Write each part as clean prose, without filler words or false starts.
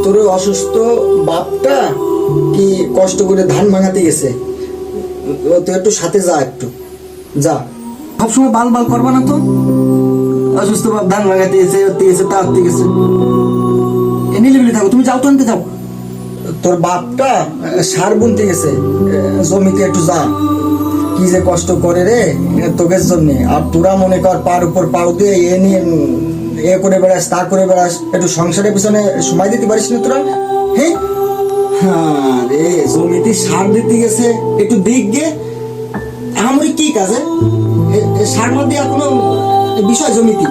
তোর অসুস্থ বাপটা কি কষ্ট করে ধান ভাঙাতে গেছে, তুই একটু সাথে যা, একটু যা। সবসময় বাল বাল করবা না তো। অসুস্থ বাপ ধান ভাঙাতে গেছে, তাড়াতে গেছে, নিলিবিলি থাকো, তুমি যাও তো, আনতে যাও। তোর বাপটা সার বুনতে গেছে জমিতে, একটু যা। কি যে কষ্ট করে রে তোকের জন্য, আর তোরা মনে কর পার উপর পাও দিয়ে এ নিয়ে এ করে বেড়াস, তা করে বেড়াস, একটু সংসারের পিছনে সময় দিতে পারিস না তোরা? হ্যাঁ রে, জমিতে সার দিতে গেছে, একটু দিক গে। আমার কি কাজে সার মধ্যে আর কোনো বিষয় জমিতে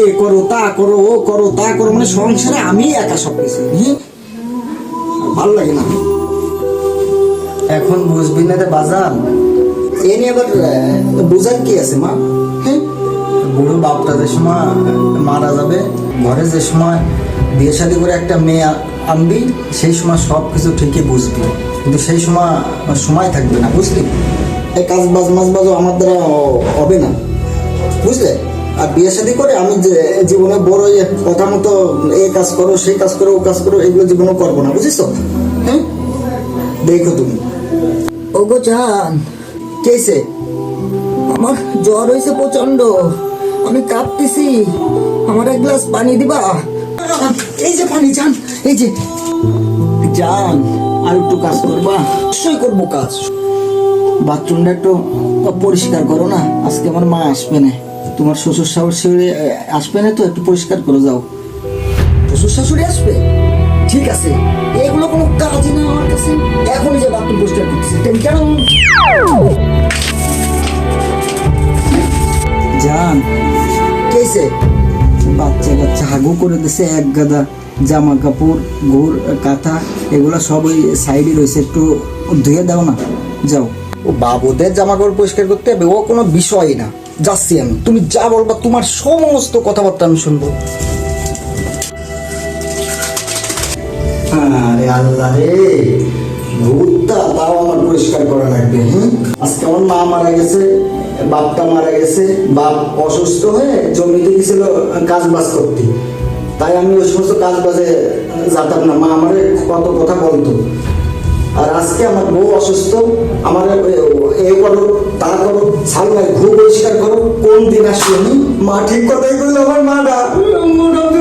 এ করো তা করো, ও করো তা করো, মানে সংসারে আমি একা সবকিছু। ভালো লাগে না। এখন বুঝবি না রে বাজান, এ নিয়ে আবার বুঝার কি আছে মা? হ্যাঁ, বুড়ো বাপটা যে সময় মারা যাবে, ঘরে যে সময় বিয়ে শাদী করে একটা মেয়ে আনবি, সেই সময় সব কিছু ঠিকই বুঝবি, কিন্তু সেই সময় থাকবে না, বুঝলি? এই কাজ বাজ মাছ বাজও আমার দ্বারা হবে না, বুঝলে? আর বিয়ে শাদী করে আমি জীবনে বড় কথা মতো এই কাজ করো, সেই কাজ করো, ও কাজ করো, এগুলো জীবনে করবো না, বুঝিস? হ্যাঁ, দেখো তুমি। ওগো জান, কেসে? আমার জ্বর হয়েছে প্রচন্ড, আমি কাঁপতেছি, আমার এক গ্লাস পানি দিবা? এই যে পানি, জান, এই যে। জান, আর একটু কাজ করবা? নিশ্চয়ই করবো কাজ। বাথরুমটা একটু পরিষ্কার করো না, আজকে আমার মা আসবে না, তোমার শ্বশুর শাশুড়ি আসবে না, তো একটু পরিষ্কার করে যাও। শ্বশুর শাশুড়ি আসবে? ঠিক আছে, এগুলো কোনো কাজই না আমার কাছে, এখনই যে বাথরুম পরিষ্কার করতেছি। কেন জান, কেসে? বাচ্চা বাচ্চা হাগু করে দিছে, এক গাদা জামা কাপড়, ঘুর কাঁথা, এগুলা সব ওই সাইডে রয়েছে, একটু ধুয়ে দাও না, যাও। ও বাবুদের জামা কাপড় পরিষ্কার করতে হবে, ও কোনো বিষয়ই না, যাচ্ছি আমি। তুমি যা বলবা, তোমার সমস্ত কথাবার্তা আমি শুনবো। আরে আল্লাহ রে, ভূতটা তাও আমার পরিষ্কার করা লাগবে। আজকে আমার মা মারা গেছে, বাপটা মারা গেছে, বাপ অসুস্থ হয়ে জমিতে গেছিল কাজ বাজ করতে, তাই আমি ওই সমস্ত কাজ বাজে যেতাম না, মা আমার কত কথা বলতো। আর আজকে আমার বউ অসুস্থ, আমার এ করো তা করো, সামনে ঘু পরিষ্কার করো, কোন দিন আসলো? মা ঠিক কথাই বললো, আমার মাটা মোটামুটি